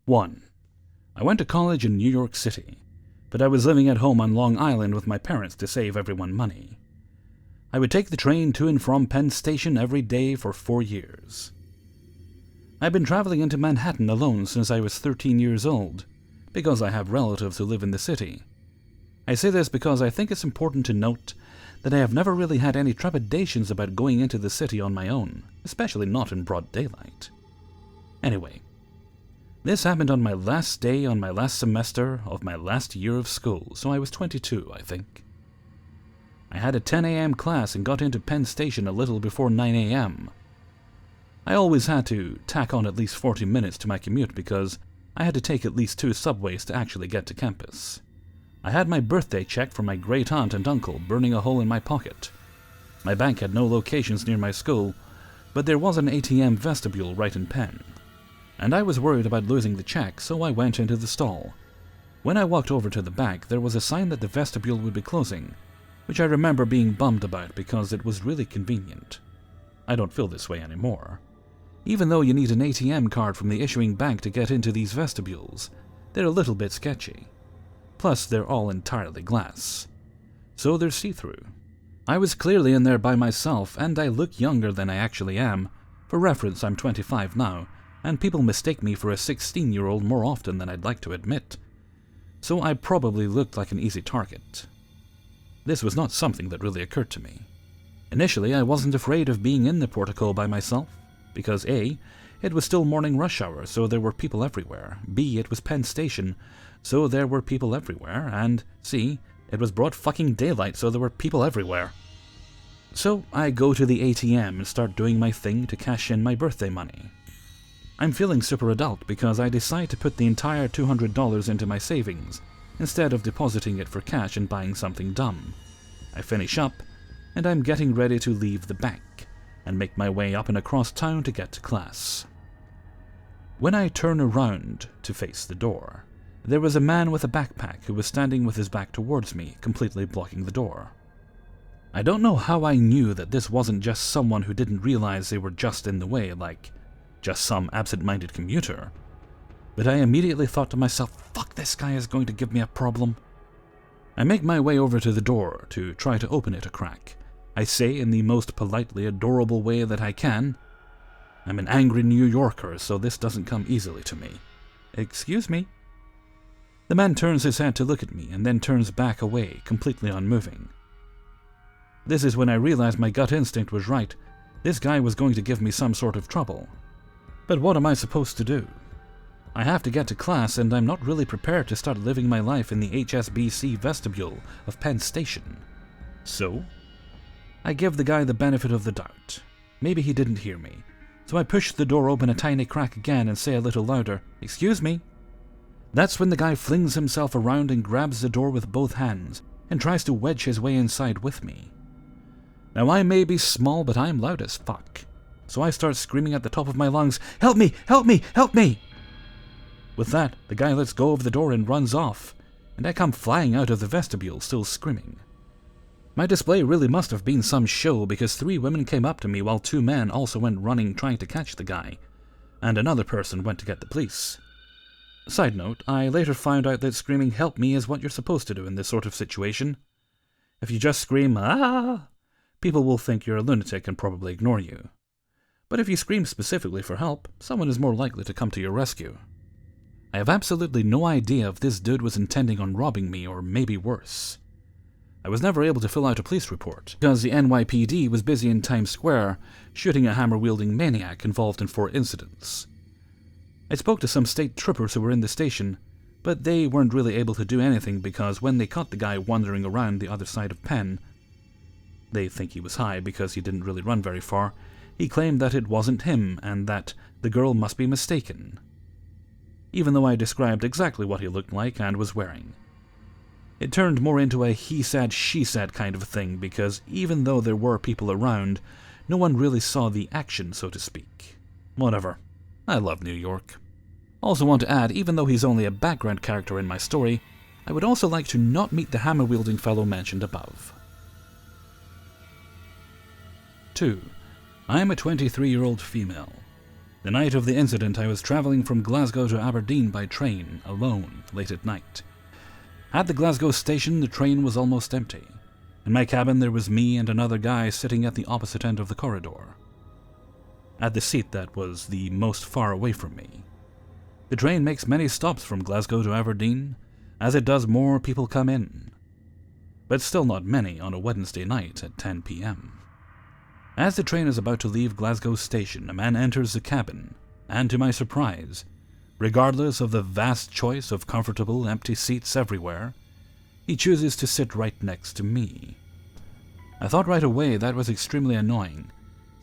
1. I went to college in New York City, but I was living at home on Long Island with my parents to save everyone money. I would take the train to and from Penn Station every day for 4 years. I've been traveling into Manhattan alone since I was 13 years old, because I have relatives who live in the city. I say this because I think it's important to note that I have never really had any trepidations about going into the city on my own, especially not in broad daylight. Anyway, this happened on my last day on my last semester of my last year of school, so I was 22, I think. I had a 10 a.m. class and got into Penn Station a little before 9 a.m. I always had to tack on at least 40 minutes to my commute because I had to take at least 2 subways to actually get to campus. I had my birthday check from my great aunt and uncle burning a hole in my pocket. My bank had no locations near my school, but there was an ATM vestibule right in Penn. And I was worried about losing the check, so I went into the stall. When I walked over to the back, there was a sign that the vestibule would be closing, which I remember being bummed about because it was really convenient. I don't feel this way anymore. Even though you need an ATM card from the issuing bank to get into these vestibules, they're a little bit sketchy. Plus, they're all entirely glass. So they're see-through. I was clearly in there by myself, and I look younger than I actually am. For reference, I'm 25 now, and people mistake me for a 16-year-old more often than I'd like to admit. So I probably looked like an easy target. This was not something that really occurred to me. Initially, I wasn't afraid of being in the portico by myself, because A, it was still morning rush hour, so there were people everywhere, B, it was Penn Station, so there were people everywhere, and C, it was broad fucking daylight, so there were people everywhere. So I go to the ATM and start doing my thing to cash in my birthday money. I'm feeling super adult because I decide to put the entire $200 into my savings, instead of depositing it for cash and buying something dumb. I finish up, and I'm getting ready to leave the bank and make my way up and across town to get to class. When I turn around to face the door, there was a man with a backpack who was standing with his back towards me, completely blocking the door. I don't know how I knew that this wasn't just someone who didn't realize they were just in the way, like just some absent-minded commuter, but I immediately thought to myself, fuck, this guy is going to give me a problem. I make my way over to the door to try to open it a crack. I say in the most politely adorable way that I can, I'm an angry New Yorker, so this doesn't come easily to me. Excuse me? The man turns his head to look at me and then turns back away, completely unmoving. This is when I realize my gut instinct was right. This guy was going to give me some sort of trouble. But what am I supposed to do? I have to get to class, and I'm not really prepared to start living my life in the HSBC vestibule of Penn Station. So I give the guy the benefit of the doubt. Maybe he didn't hear me. So I push the door open a tiny crack again and say a little louder, "Excuse me." That's when the guy flings himself around and grabs the door with both hands and tries to wedge his way inside with me. Now I may be small, but I'm loud as fuck. So I start screaming at the top of my lungs, "Help me! Help me! Help me!" With that, the guy lets go of the door and runs off, and I come flying out of the vestibule, still screaming. My display really must have been some show, because 3 women came up to me while 2 men also went running trying to catch the guy, and another person went to get the police. Side note, I later found out that screaming "help me" is what you're supposed to do in this sort of situation. If you just scream "ah," people will think you're a lunatic and probably ignore you. But if you scream specifically for help, someone is more likely to come to your rescue. I have absolutely no idea if this dude was intending on robbing me or maybe worse. I was never able to fill out a police report, because the NYPD was busy in Times Square shooting a hammer-wielding maniac involved in 4 incidents. I spoke to some state troopers who were in the station, but they weren't really able to do anything because when they caught the guy wandering around the other side of Penn, they think he was high because he didn't really run very far, he claimed that it wasn't him and that the girl must be mistaken, even though I described exactly what he looked like and was wearing. It turned more into a he said, she said kind of thing, because even though there were people around, no one really saw the action, so to speak. Whatever. I love New York. Also want to add, even though he's only a background character in my story, I would also like to not meet the hammer-wielding fellow mentioned above. 2. I am a 23-year-old female. The night of the incident, I was travelling from Glasgow to Aberdeen by train, alone, late at night. At the Glasgow station, the train was almost empty. In my cabin, there was me and another guy sitting at the opposite end of the corridor, at the seat that was the most far away from me. The train makes many stops from Glasgow to Aberdeen. As it does, more people come in, but still not many on a Wednesday night at 10 p.m. As the train is about to leave Glasgow station, a man enters the cabin, and to my surprise, regardless of the vast choice of comfortable, empty seats everywhere, he chooses to sit right next to me. I thought right away that was extremely annoying,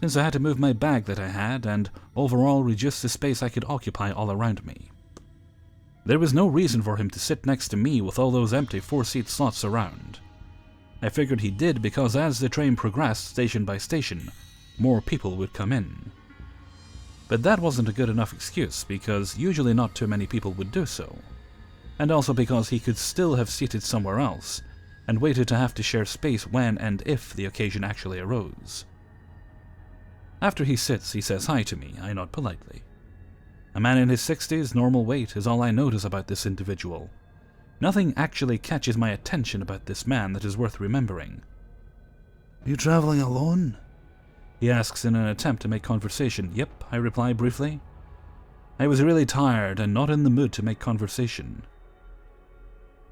since I had to move my bag that I had and overall reduce the space I could occupy all around me. There was no reason for him to sit next to me with all those empty 4-seat slots around. I figured he did because as the train progressed station by station, more people would come in. But that wasn't a good enough excuse because usually not too many people would do so, and also because he could still have seated somewhere else and waited to have to share space when and if the occasion actually arose. After he sits, he says hi to me. I nod politely. A man in his 60s, normal weight, is all I notice about this individual. Nothing actually catches my attention about this man that is worth remembering. "You traveling alone?" he asks in an attempt to make conversation. "Yep," I reply briefly. I was really tired and not in the mood to make conversation.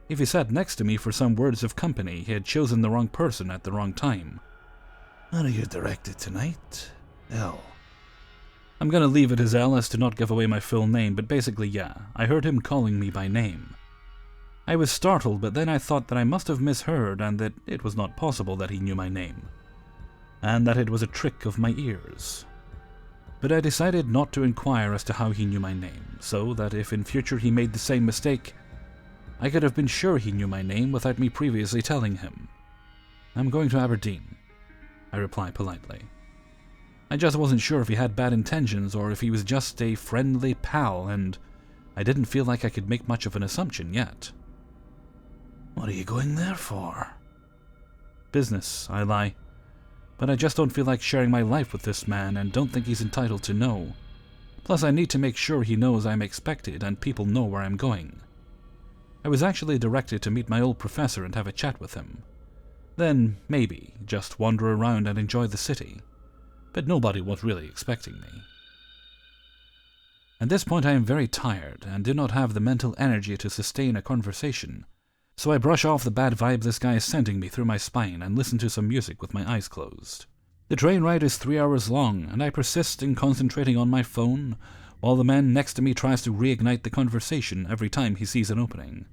If he sat next to me for some words of company, he had chosen the wrong person at the wrong time. "Are you directed tonight? L." I'm gonna leave it as L as to not give away my full name, but basically yeah, I heard him calling me by name. I was startled, but then I thought that I must have misheard and that it was not possible that he knew my name, and that it was a trick of my ears. But I decided not to inquire as to how he knew my name, so that if in future he made the same mistake, I could have been sure he knew my name without me previously telling him. "I'm going to Aberdeen," I reply politely. I just wasn't sure if he had bad intentions or if he was just a friendly pal, and I didn't feel like I could make much of an assumption yet. "What are you going there for?" "Business," I lie. But I just don't feel like sharing my life with this man and don't think he's entitled to know. Plus I need to make sure he knows I'm expected and people know where I'm going. I was actually directed to meet my old professor and have a chat with him. Then, maybe, just wander around and enjoy the city. But nobody was really expecting me. At this point I am very tired and do not have the mental energy to sustain a conversation, so I brush off the bad vibe this guy is sending me through my spine and listen to some music with my eyes closed. The train ride is 3 hours long, and I persist in concentrating on my phone, while the man next to me tries to reignite the conversation every time he sees an opening.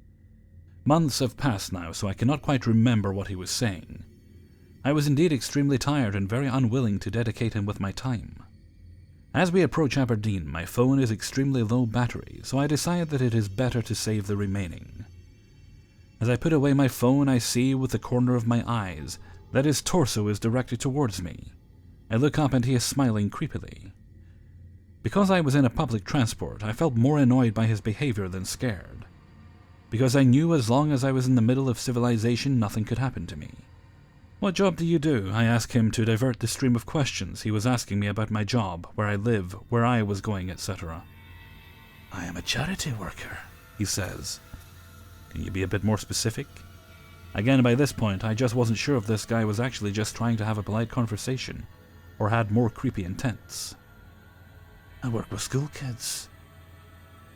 Months have passed now, so I cannot quite remember what he was saying. I was indeed extremely tired and very unwilling to dedicate him with my time. As we approach Aberdeen, my phone is extremely low battery, so I decide that it is better to save the remaining. As I put away my phone, I see with the corner of my eyes that his torso is directed towards me. I look up and he is smiling creepily. Because I was in a public transport, I felt more annoyed by his behavior than scared. Because I knew as long as I was in the middle of civilization, nothing could happen to me. "What job do you do?" I ask him to divert the stream of questions he was asking me about my job, where I live, where I was going, etc. "I am a charity worker," he says. "Can you be a bit more specific?" Again, by this point, I just wasn't sure if this guy was actually just trying to have a polite conversation, or had more creepy intents. "I work with school kids."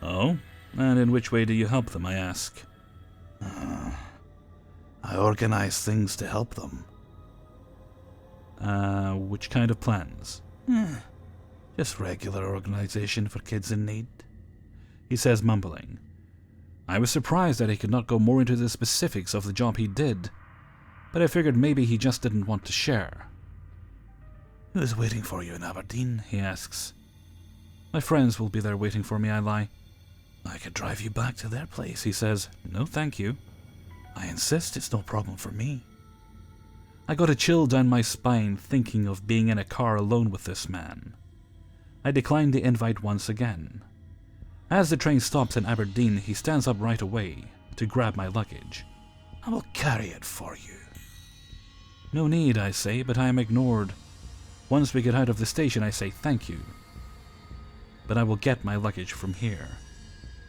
"Oh? And in which way do you help them?" I ask. "I organize things to help them." Which kind of plans?" "Just regular organization for kids in need," he says, mumbling. I was surprised that he could not go more into the specifics of the job he did, but I figured maybe he just didn't want to share. "Who is waiting for you in Aberdeen?" he asks. "My friends will be there waiting for me," I lie. "I could drive you back to their place," he says. "No, thank you." "I insist, it's no problem for me." I got a chill down my spine thinking of being in a car alone with this man. I declined the invite once again. As the train stops in Aberdeen, he stands up right away to grab my luggage. "I will carry it for you." "No need," I say, but I am ignored. Once we get out of the station, I say thank you. but I will get my luggage from here.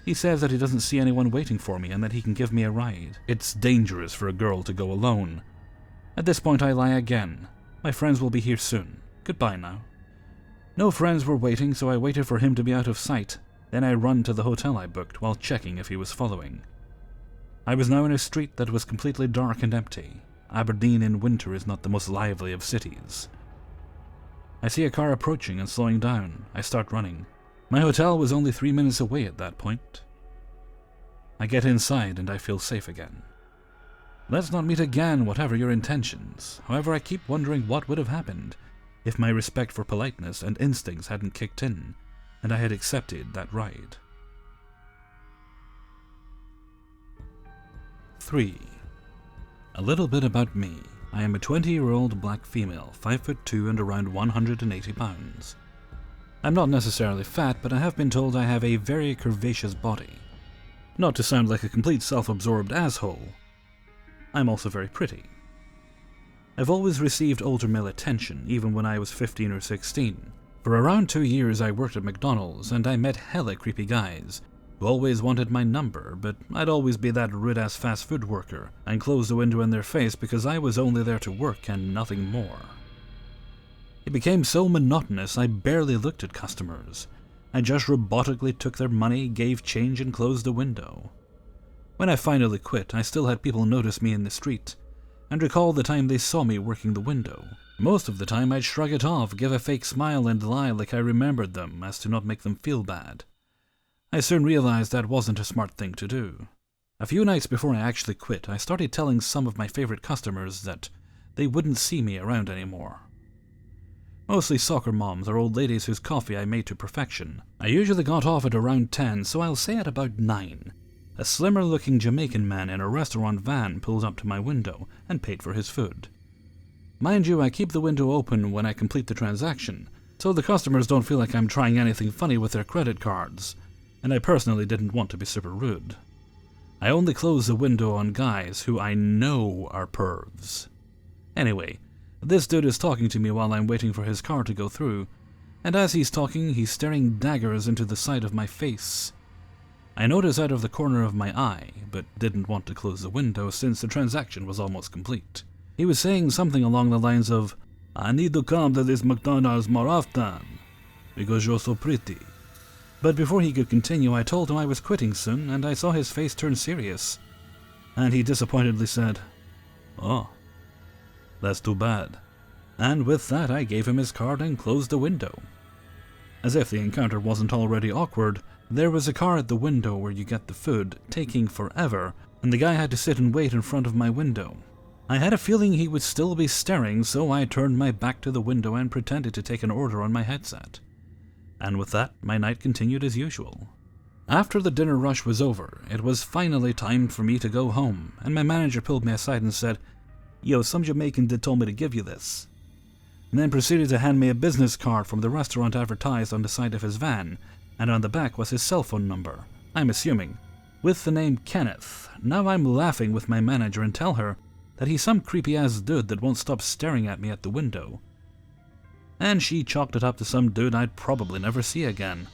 He says that he doesn't see anyone waiting for me and that he can give me a ride. It's dangerous for a girl to go alone. At this point I lie again. My friends will be here soon. Goodbye now. No friends were waiting, so I waited for him to be out of sight. Then I run to the hotel I booked while checking if he was following. I was now in a street that was completely dark and empty. Aberdeen in winter is not the most lively of cities. I see a car approaching and slowing down. I start running. My hotel was only 3 minutes away at that point. I get inside and I feel safe again. Let's not meet again, whatever your intentions. However, I keep wondering what would have happened if my respect for politeness and instincts hadn't kicked in, and I had accepted that ride. 3. A little bit about me. I am a 20-year-old black female, 5'2" and around 180 pounds. I'm not necessarily fat, but I have been told I have a very curvaceous body. Not to sound like a complete self-absorbed asshole, I'm also very pretty. I've always received older male attention, even when I was 15 or 16. For around 2 years I worked at McDonald's, and I met hella creepy guys who always wanted my number, but I'd always be that rude-ass fast food worker and close the window in their face because I was only there to work and nothing more. It became so monotonous I barely looked at customers. I just robotically took their money, gave change, and closed the window. When I finally quit, I still had people notice me in the street, and recall the time they saw me working the window. Most of the time I'd shrug it off, give a fake smile, and lie like I remembered them as to not make them feel bad. I soon realized that wasn't a smart thing to do. A few nights before I actually quit, I started telling some of my favorite customers that they wouldn't see me around anymore. Mostly soccer moms or old ladies whose coffee I made to perfection. I usually got off at around 10, so I'll say at about 9. A slimmer-looking Jamaican man in a restaurant van pulled up to my window and paid for his food. Mind you, I keep the window open when I complete the transaction, so the customers don't feel like I'm trying anything funny with their credit cards, and I personally didn't want to be super rude. I only close the window on guys who I know are pervs. Anyway, this dude is talking to me while I'm waiting for his car to go through, and as he's talking, he's staring daggers into the side of my face. I notice out of the corner of my eye, but didn't want to close the window since the transaction was almost complete. He was saying something along the lines of, "I need to come to this McDonald's more often, because you're so pretty." But before he could continue, I told him I was quitting soon, and I saw his face turn serious. And he disappointedly said, "Oh, that's too bad." And with that, I gave him his card and closed the window. As if the encounter wasn't already awkward, there was a car at the window where you get the food, taking forever, and the guy had to sit and wait in front of my window. I had a feeling he would still be staring, so I turned my back to the window and pretended to take an order on my headset. And with that, my night continued as usual. After the dinner rush was over, it was finally time for me to go home, and my manager pulled me aside and said, "Yo, some Jamaican did told me to give you this," and then proceeded to hand me a business card from the restaurant advertised on the side of his van, and on the back was his cell phone number, I'm assuming, with the name Kenneth. Now I'm laughing with my manager and tell her that he's some creepy-ass dude that won't stop staring at me at the window. And she chalked it up to some dude I'd probably never see again.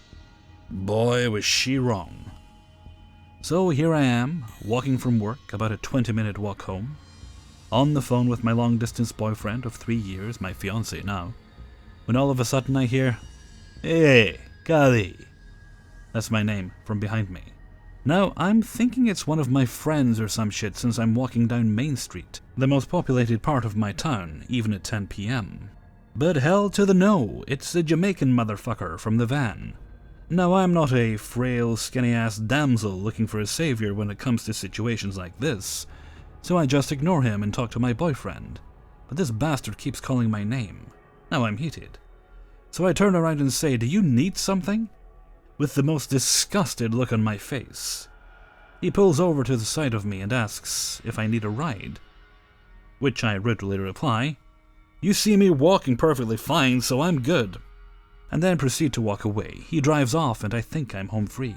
Boy, was she wrong. So here I am, walking from work, about a 20-minute walk home, on the phone with my long-distance boyfriend of 3 years, my fiancé now, when all of a sudden I hear, "Hey, Kali." That's my name, from behind me. Now, I'm thinking it's one of my friends or some shit since I'm walking down Main Street, the most populated part of my town, even at 10 p.m. But hell to the no, it's the Jamaican motherfucker from the van. Now, I'm not a frail, skinny-ass damsel looking for a savior when it comes to situations like this, so I just ignore him and talk to my boyfriend. But this bastard keeps calling my name. Now I'm heated. So I turn around and say, "Do you need something?" with the most disgusted look on my face. He pulls over to the side of me and asks if I need a ride, which I rudely reply, "You see me walking perfectly fine, so I'm good," and then proceed to walk away. He drives off and I think I'm home free.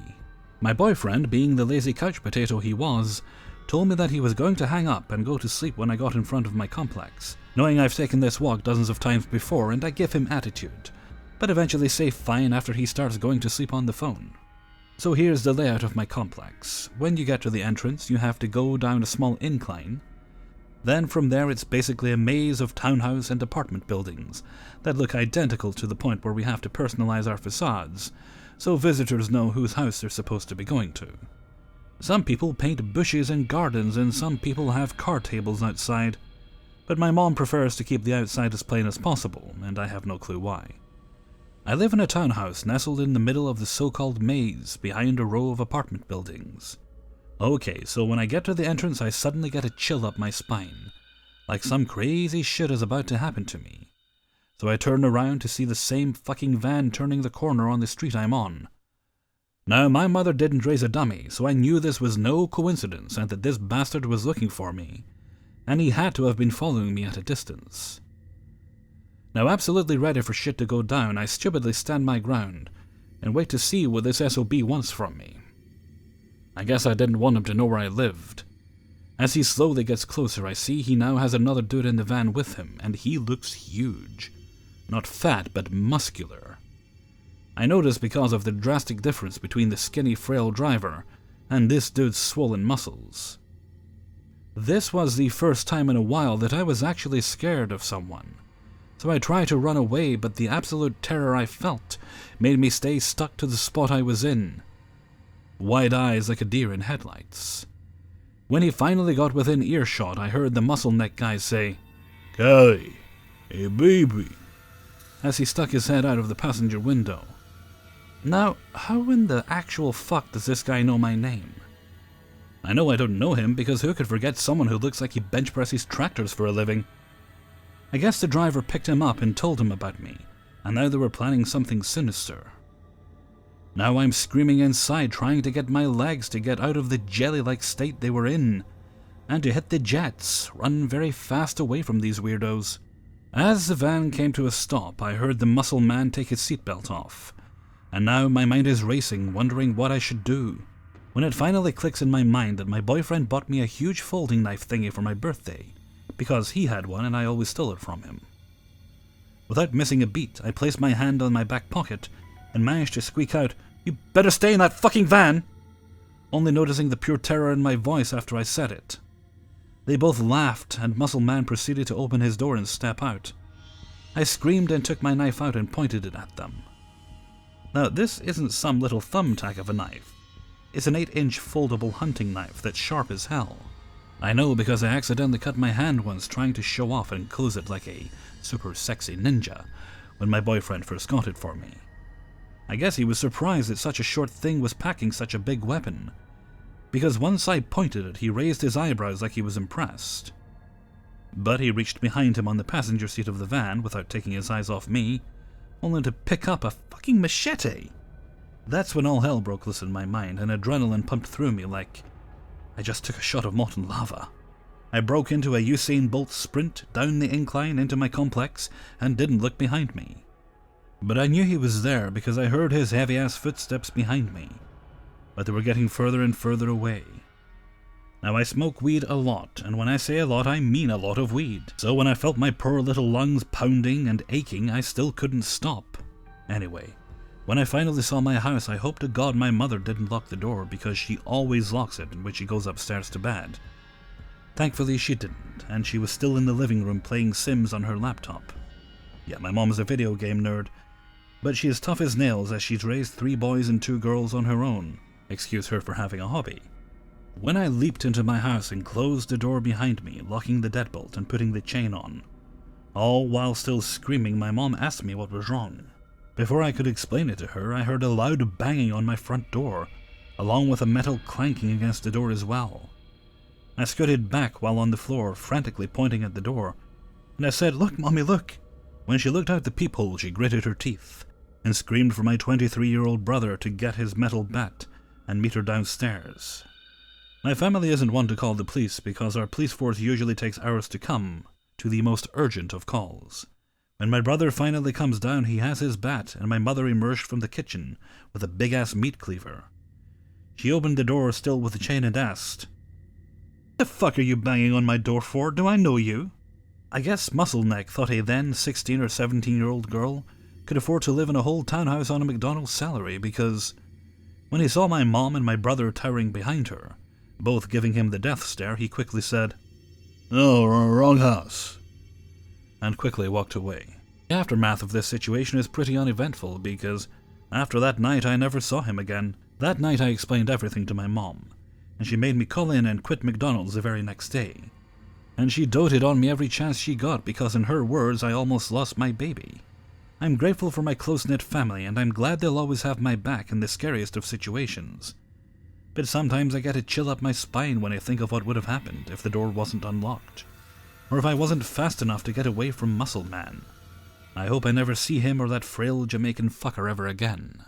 My boyfriend, being the lazy couch potato he was, told me that he was going to hang up and go to sleep when I got in front of my complex, knowing I've taken this walk dozens of times before, and I give him attitude. but eventually say fine after he starts going to sleep on the phone. So here's the layout of my complex. When you get to the entrance, you have to go down a small incline. Then from there it's basically a maze of townhouse and apartment buildings that look identical to the point where we have to personalize our facades, so visitors know whose house they're supposed to be going to. Some people paint bushes and gardens, and some people have card tables outside, but my mom prefers to keep the outside as plain as possible, and I have no clue why. I live in a townhouse nestled in the middle of the so-called maze, behind a row of apartment buildings. Okay, so when I get to the entrance, I suddenly get a chill up my spine, like some crazy shit is about to happen to me. So I turn around to see the same fucking van turning the corner on the street I'm on. Now, my mother didn't raise a dummy, so I knew this was no coincidence and that this bastard was looking for me, and he had to have been following me at a distance. Now, absolutely ready for shit to go down, I stupidly stand my ground and wait to see what this SOB wants from me. I guess I didn't want him to know where I lived. As he slowly gets closer, I see he now has another dude in the van with him, and he looks huge. Not fat, but muscular. I notice because of the drastic difference between the skinny, frail driver and this dude's swollen muscles. This was the first time in a while that I was actually scared of someone. So I tried to run away, but the absolute terror I felt made me stay stuck to the spot I was in. Wide eyes like a deer in headlights. When he finally got within earshot, I heard the muscle neck guy say, "Callie, hey baby," as he stuck his head out of the passenger window. Now, how in the actual fuck does this guy know my name? I know I don't know him because who could forget someone who looks like he bench presses tractors for a living? I guess the driver picked him up and told him about me, and now they were planning something sinister. Now I'm screaming inside, trying to get my legs to get out of the jelly-like state they were in, and to hit the jets, run very fast away from these weirdos. As the van came to a stop, I heard the muscle man take his seatbelt off, and now my mind is racing, wondering what I should do. When it finally clicks in my mind that my boyfriend bought me a huge folding knife thingy for my birthday, because he had one and I always stole it from him. Without missing a beat, I placed my hand on my back pocket and managed to squeak out, "You better stay in that fucking van!" only noticing the pure terror in my voice after I said it. They both laughed, and Muscle Man proceeded to open his door and step out. I screamed and took my knife out and pointed it at them. Now, this isn't some little thumbtack of a knife. It's an 8-inch foldable hunting knife that's sharp as hell. I know because I accidentally cut my hand once trying to show off and close it like a super sexy ninja when my boyfriend first got it for me. I guess he was surprised that such a short thing was packing such a big weapon, because once I pointed it, he raised his eyebrows like he was impressed. But he reached behind him on the passenger seat of the van without taking his eyes off me, only to pick up a fucking machete. That's when all hell broke loose in my mind and adrenaline pumped through me like I just took a shot of molten lava. I broke into a Usain Bolt sprint down the incline into my complex and didn't look behind me. But I knew he was there because I heard his heavy-ass footsteps behind me, but they were getting further and further away. Now I smoke weed a lot, and when I say a lot, I mean a lot of weed. So when I felt my poor little lungs pounding and aching, I still couldn't stop. Anyway, when I finally saw my house, I hope to God my mother didn't lock the door because she always locks it when she goes upstairs to bed. Thankfully she didn't, and she was still in the living room playing Sims on her laptop. Yeah, my mom's a video game nerd, but she is tough as nails as she's raised 3 boys and 2 girls on her own. Excuse her for having a hobby. When I leaped into my house and closed the door behind me, locking the deadbolt and putting the chain on, all while still screaming, my mom asked me what was wrong. Before I could explain it to her, I heard a loud banging on my front door, along with a metal clanking against the door as well. I scooted back while on the floor, frantically pointing at the door, and I said, "Look, Mommy, look!" When she looked out the peephole, she gritted her teeth and screamed for my 23-year-old brother to get his metal bat and meet her downstairs. My family isn't one to call the police because our police force usually takes hours to come to the most urgent of calls. When my brother finally comes down, he has his bat, and my mother emerged from the kitchen with a big-ass meat cleaver. She opened the door still with the chain and asked, "What the fuck are you banging on my door for? Do I know you?" I guess Muscle Neck thought a then 16 or 17-year-old girl could afford to live in a whole townhouse on a McDonald's salary because when he saw my mom and my brother towering behind her, both giving him the death stare, he quickly said, "Oh, wrong house," and quickly walked away. The aftermath of this situation is pretty uneventful because after that night I never saw him again. That night I explained everything to my mom, and she made me call in and quit McDonald's the very next day. And she doted on me every chance she got because in her words I almost lost my baby. I'm grateful for my close-knit family and I'm glad they'll always have my back in the scariest of situations. But sometimes I get a chill up my spine when I think of what would have happened if the door wasn't unlocked, or if I wasn't fast enough to get away from Muscle Man. I hope I never see him or that frail Jamaican fucker ever again.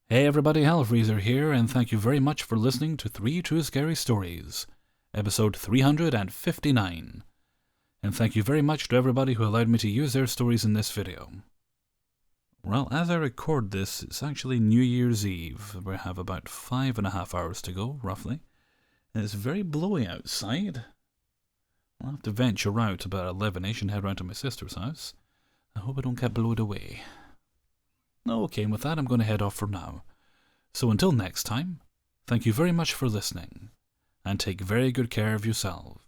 Hey everybody, Hellfreezer here, and thank you very much for listening to 3 True Scary Stories, episode 359. And thank you very much to everybody who allowed me to use their stories in this video. Well, as I record this, it's actually New Year's Eve. We have about 5.5 hours to go, roughly. And it's very blowy outside. I'll have to venture out about 11ish and head round to my sister's house. I hope I don't get blowed away. Okay, and with that I'm going to head off for now. So until next time, thank you very much for listening, and take very good care of yourselves.